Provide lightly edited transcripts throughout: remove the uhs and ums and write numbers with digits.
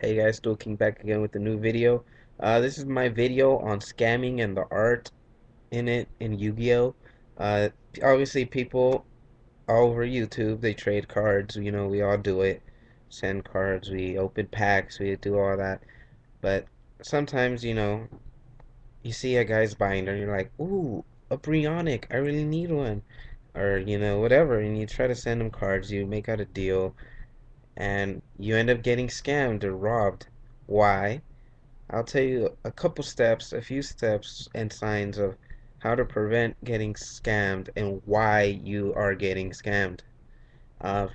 Hey guys, Dual King back again with a new video. This is my video on scamming and the art in it in Yu-Gi-Oh! Uh, Obviously people all over YouTube, they trade cards, we all do it. Send cards, we open packs, we do all that. But sometimes, you see a guy's binder and you're like, ooh, a Brionic, I really need one. Or, whatever, and you try to send him cards, you make out a deal, and you end up getting scammed or robbed. Why? I'll tell you a few steps and signs of how to prevent getting scammed and why you are getting scammed.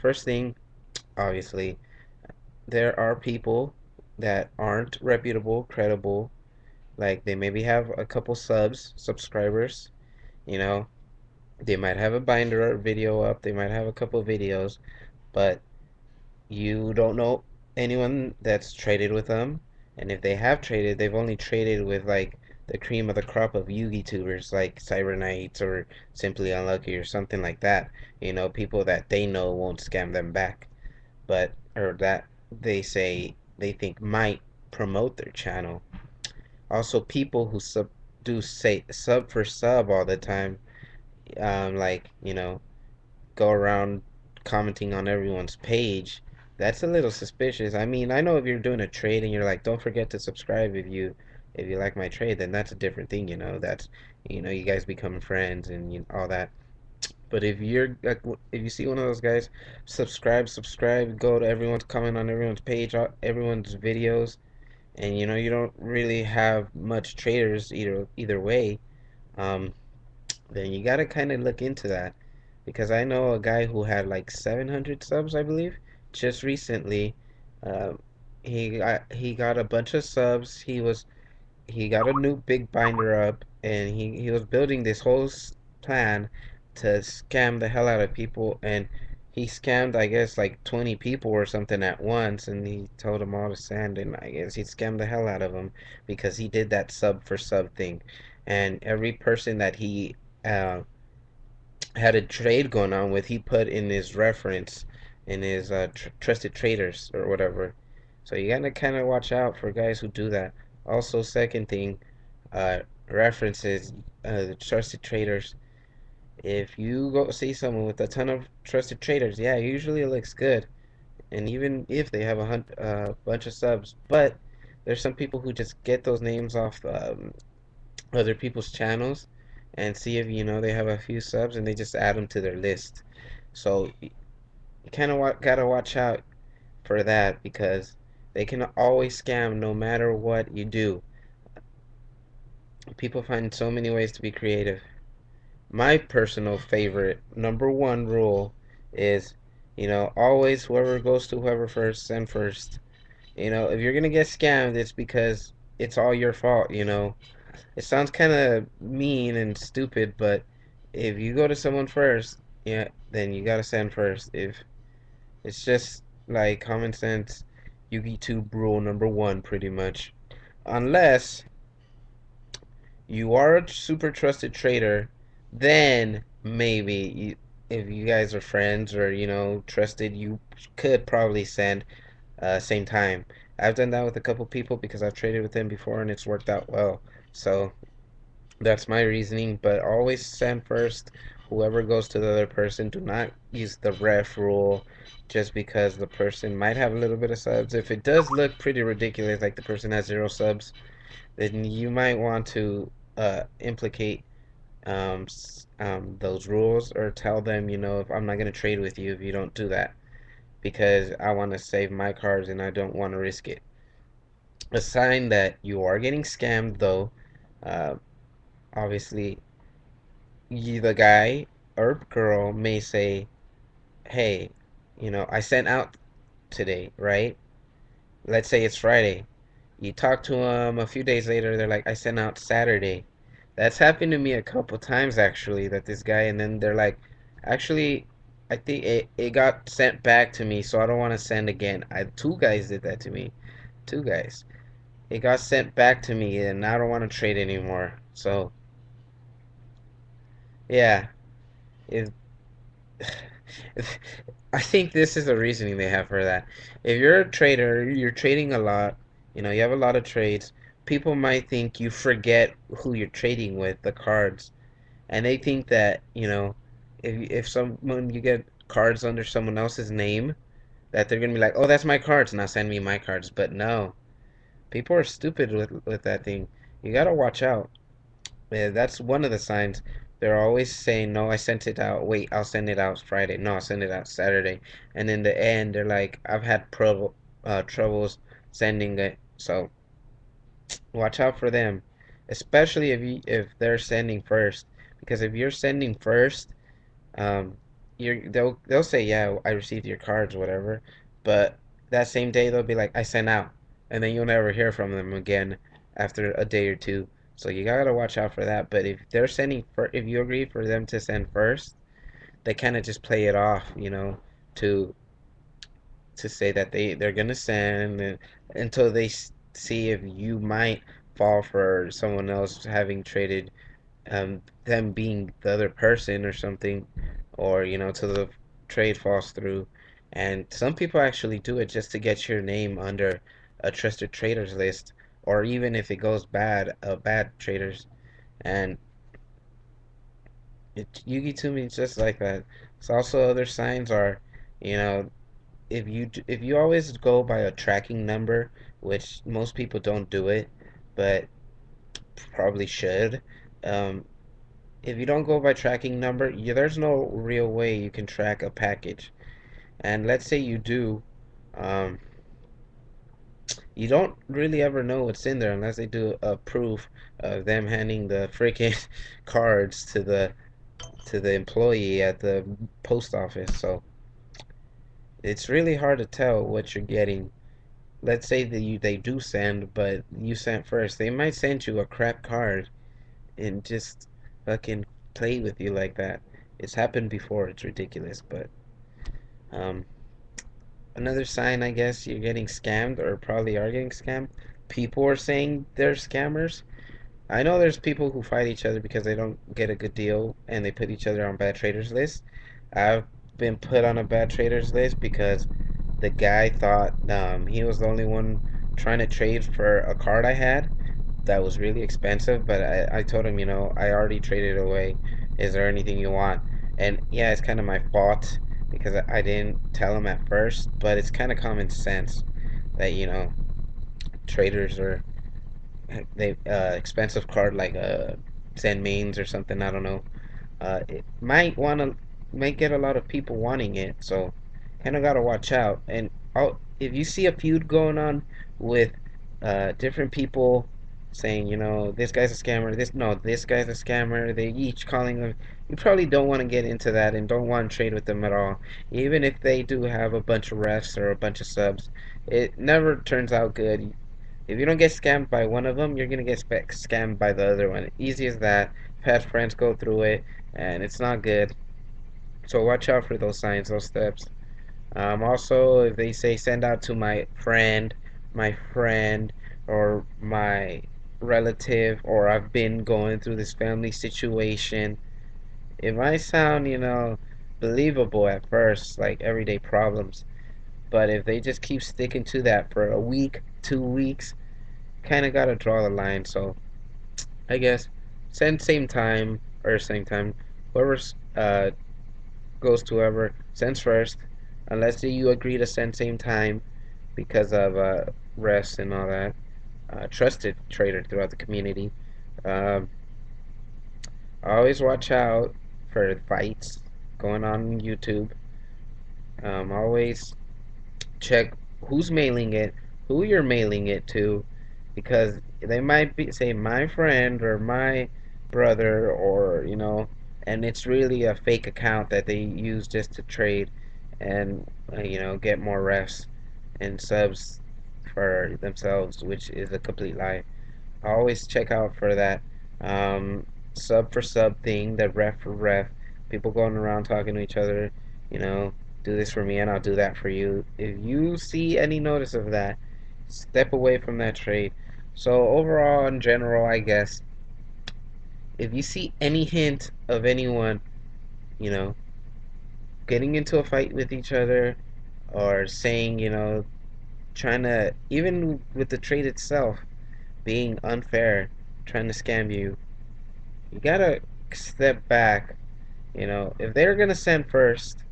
First thing, obviously, there are people that aren't reputable, credible. Like they maybe have a couple subscribers, you know, they might have a binder or video up, they might have a couple videos, but you don't know anyone that's traded with them, and if they have traded, they've only traded with like the cream of the crop of Yugi tubers like Cyber Knights or Simply Unlucky or something like that. People that they know won't scam them back, but or that they think might promote their channel. Also, people who do say sub for sub all the time, like go around commenting on everyone's page, that's a little suspicious. I mean, I know if you're doing a trade and you're like, don't forget to subscribe if you like my trade, then that's a different thing. That's you guys become friends and all that. But if you're like, if you see one of those guys, subscribe, go to everyone's comment on everyone's page, everyone's videos, and you don't really have much traders either way, um, then you gotta kind of look into that because I know a guy who had like 700 subs, I believe, just recently. Uh, he got a bunch of subs. He got a new big binder up, and he was building this whole plan to scam the hell out of people, and he scammed, I guess, like 20 people or something at once, and he told them all to send, and I guess he scammed the hell out of them because he did that sub for sub thing, and every person that he uh, had a trade going on with, he put in his reference in his trusted traders or whatever. So you gotta kind of watch out for guys who do that. Also, second thing, references, the trusted traders. If you go see someone with a ton of trusted traders, yeah, usually it looks good. And even if they have bunch of subs, but there's some people who just get those names off other people's channels and see if they have a few subs and they just add them to their list. So you kind of gotta watch out for that because they can always scam no matter what you do. People find so many ways to be creative. My personal favorite number one rule is, always whoever goes to whoever first, send first. If you're gonna get scammed, it's because it's all your fault. It sounds kind of mean and stupid, but if you go to someone first, yeah, then you gotta send first. If it's just like common sense, YouTube rule number one, pretty much. Unless you are a super trusted trader, then maybe if you guys are friends or trusted, you could probably send same time. I've done that with a couple people because I've traded with them before and it's worked out well. So that's my reasoning, but always send first. Whoever goes to the other person, do not use the ref rule just because the person might have a little bit of subs. If it does look pretty ridiculous, like the person has 0 subs, then you might want to implicate those rules or tell them, if I'm not going to trade with you if you don't do that because I want to save my cards and I don't want to risk it. A sign that you are getting scammed, though, uh, obviously the guy or girl may say, hey, I sent out today, right? Let's say it's Friday. You talk to them a few days later, they're like, I sent out Saturday. That's happened to me a couple times actually, that this guy, and then they're like, actually, I think it got sent back to me, so I don't want to send again. Two guys did that to me. Two guys. It got sent back to me, and I don't want to trade anymore. So, yeah. If I think this is the reasoning they have for that. If you're a trader, you're trading a lot, you have a lot of trades, people might think you forget who you're trading with, the cards. And they think that, if someone you get cards under someone else's name, that they're gonna be like, "Oh, that's my cards, now send me my cards." But no, people are stupid with that thing. You gotta watch out. Yeah, that's one of the signs. They're always saying, "No, I sent it out. Wait, I'll send it out Friday. No, I'll send it out Saturday." And in the end, they're like, "I've had troubles sending it." So watch out for them, especially if they're sending first, because if you're sending first, um, they'll say, "Yeah, I received your cards, whatever," but that same day they'll be like, "I sent out," and then you'll never hear from them again after a day or two. So you gotta watch out for that. But if they're if you agree for them to send first, they kind of just play it off, to say that they're gonna send until they see if you might fall for someone else having traded, them being the other person or something, or till the trade falls through. And some people actually do it just to get your name under a trusted traders list, or even if it goes bad, bad traders. And Yugi to me is just like that. So also other signs are, you know, if you always go by a tracking number, which most people don't do it, but probably should. Um, if you don't go by tracking number, there's no real way you can track a package. And let's say you do, um, you don't really ever know what's in there unless they do a proof of them handing the freaking cards to the employee at the post office. So it's really hard to tell what you're getting. Let's say that they do send, but you sent first. They might send you a crap card and just fucking play with you like that. It's happened before. It's ridiculous, but um, another sign, I guess, you're getting scammed or probably are getting scammed. People are saying they're scammers. I know there's people who fight each other because they don't get a good deal and they put each other on bad traders lists. I've been put on a bad traders list because the guy thought, he was the only one trying to trade for a card I had that was really expensive, but I told him, I already traded it away. Is there anything you want? And yeah, it's kind of my fault because I didn't tell him at first, but it's kind of common sense that, traders are they expensive card like Zen mains or something. I don't know. It might get a lot of people wanting it, so kind of gotta watch out. And if you see a feud going on with different people saying, this guy's a scammer, this guy's a scammer, they each calling them, you probably don't want to get into that and don't want to trade with them at all. Even if they do have a bunch of refs or a bunch of subs, it never turns out good. If you don't get scammed by one of them, you're gonna get scammed by the other one. Easy as that. I've had friends go through it, and it's not good. So watch out for those signs, those steps. Also, if they say send out to my friend, or my relative, or I've been going through this family situation, it might sound, believable at first, like everyday problems. But if they just keep sticking to that for a week, 2 weeks, kind of gotta draw the line. So I guess send same time or same time. Whoever goes to whoever sends first, unless you agree to send same time because of rest and all that. Trusted trader throughout the community. Um, always watch out for fights going on YouTube. Always check who's mailing it, who you're mailing it to, because they might be say my friend or my brother, or and it's really a fake account that they use just to trade and get more refs and subs for themselves, which is a complete lie. I always check out for that um, sub for sub thing, that ref for ref. People going around talking to each other, you know, do this for me and I'll do that for you. If you see any notice of that, step away from that trade. So overall, in general, I guess if you see any hint of anyone, you know, getting into a fight with each other, or saying, trying to, even with the trade itself, being unfair, trying to scam you, you gotta step back. If they're gonna send first,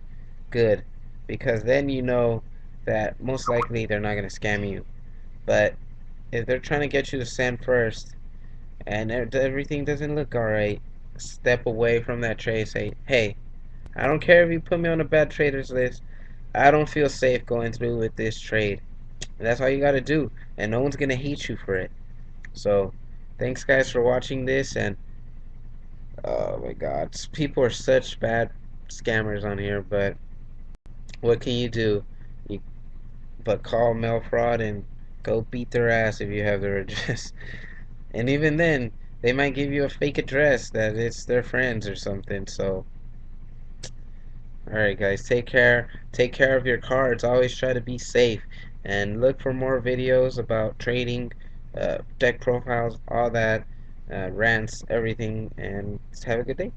good, because then you know that most likely they're not gonna scam you. But if they're trying to get you to send first and everything doesn't look alright, step away from that trade. Say, hey, I don't care if you put me on a bad traders list. I don't feel safe going through with this trade. And that's all you gotta do, and no one's gonna hate you for it. So, thanks guys for watching this, and oh my God, people are such bad scammers on here. But what can you do? You, but call mail fraud and go beat their ass if you have their address. And even then, they might give you a fake address that it's their friends or something. So, alright guys, take care. Take care of your cards. Always try to be safe. And look for more videos about trading, deck profiles, all that, rants, everything. And have a good day.